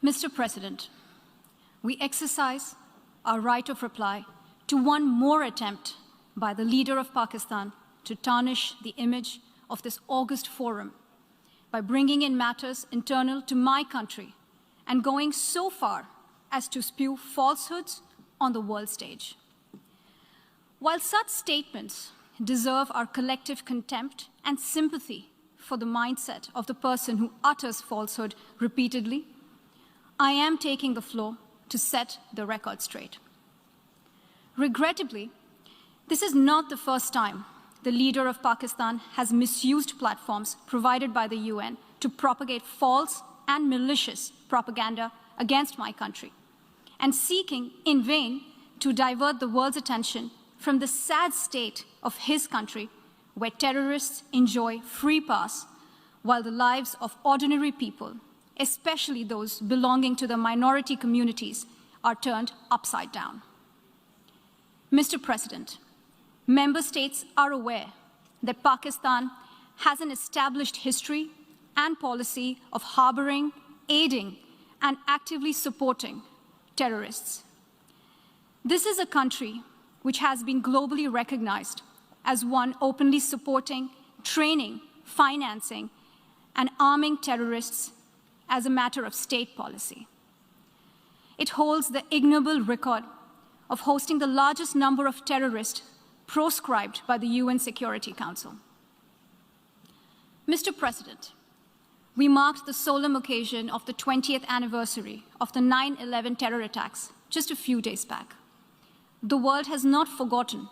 Mr. President, we exercise our right of reply to one more attempt by the leader of Pakistan to tarnish the image of this august forum by bringing in matters internal to my country and going so far as to spew falsehoods on the world stage. While such statements deserve our collective contempt and sympathy for the mindset of the person who utters falsehood repeatedly, I am taking the floor to set the record straight. Regrettably, this is not the first time the leader of Pakistan has misused platforms provided by the UN to propagate false and malicious propaganda against my country, and seeking in vain to divert the world's attention from the sad state of his country, where terrorists enjoy free pass while the lives of ordinary people, especially those belonging to the minority communities, are turned upside down. Mr. President, member states are aware that Pakistan has an established history and policy of harboring, aiding, and actively supporting terrorists. This is a country which has been globally recognized as one openly supporting, training, financing, and arming terrorists as a matter of state policy. It holds the ignoble record of hosting the largest number of terrorists proscribed by the UN Security Council. Mr. President, we marked the solemn occasion of the 20th anniversary of the 9/11 terror attacks just a few days back. The world has not forgotten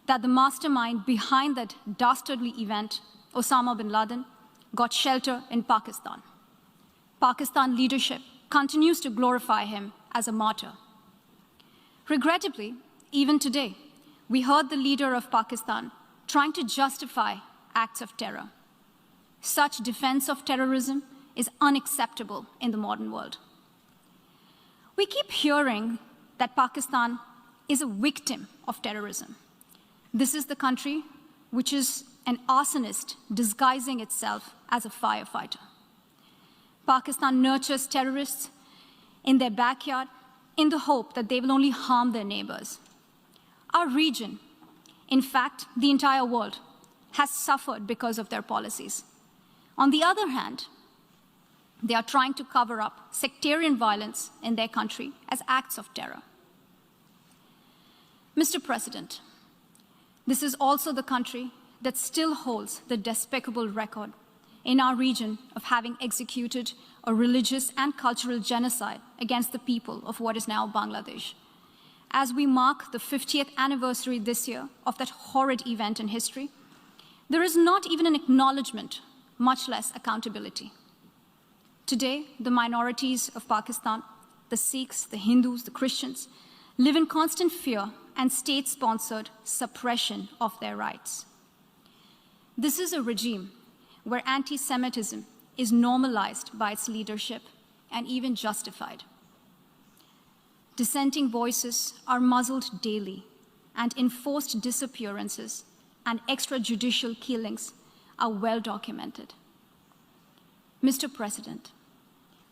that the mastermind behind that dastardly event, Osama bin Laden, got shelter in Pakistan. Pakistan leadership continues to glorify him as a martyr. Regrettably, even today, we heard the leader of Pakistan trying to justify acts of terror. Such defense of terrorism is unacceptable in the modern world. We keep hearing that Pakistan is a victim of terrorism. This is the country which is an arsonist disguising itself as a firefighter. Pakistan nurtures terrorists in their backyard in the hope that they will only harm their neighbors. Our region, in fact, the entire world, has suffered because of their policies. On the other hand, they are trying to cover up sectarian violence in their country as acts of terror. Mr. President, this is also the country that still holds the despicable record in our region of having executed a religious and cultural genocide against the people of what is now Bangladesh. As we mark the 50th anniversary this year of that horrid event in history, there is not even an acknowledgement, much less accountability. Today, the minorities of Pakistan, the Sikhs, the Hindus, the Christians, live in constant fear and state-sponsored suppression of their rights. This is a regime where anti-Semitism is normalized by its leadership and even justified. Dissenting voices are muzzled daily, and enforced disappearances and extrajudicial killings are well documented. Mr. President,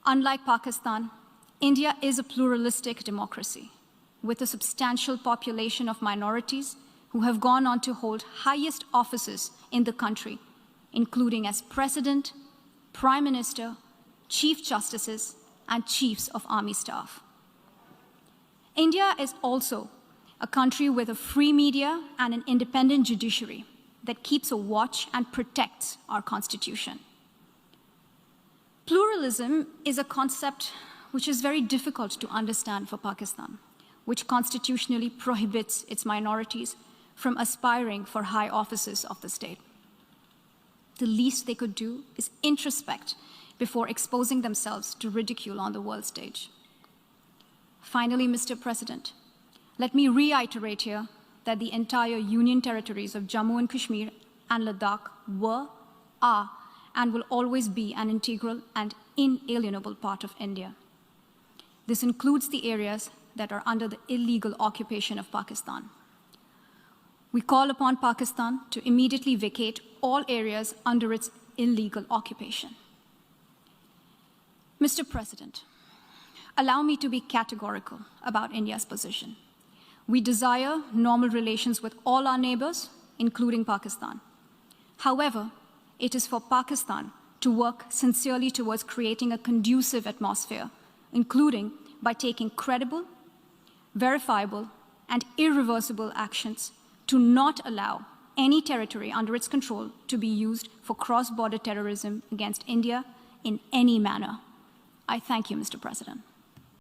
unlike Pakistan, India is a pluralistic democracy with a substantial population of minorities who have gone on to hold highest offices in the country, including as President, Prime Minister, Chief Justices, and Chiefs of Army Staff. India is also a country with a free media and an independent judiciary that keeps a watch and protects our Constitution. Pluralism is a concept which is very difficult to understand for Pakistan, which constitutionally prohibits its minorities from aspiring for high offices of the state. The least they could do is introspect before exposing themselves to ridicule on the world stage. Finally, Mr. President, let me reiterate here that the entire Union territories of Jammu and Kashmir and Ladakh were, are, and will always be an integral and inalienable part of India. This includes the areas that are under the illegal occupation of Pakistan. We call upon Pakistan to immediately vacate all areas under its illegal occupation. Mr. President, allow me to be categorical about India's position. We desire normal relations with all our neighbors, including Pakistan. However, it is for Pakistan to work sincerely towards creating a conducive atmosphere, including by taking credible, verifiable, and irreversible actions to not allow any territory under its control to be used for cross-border terrorism against India in any manner. I thank you, Mr. President.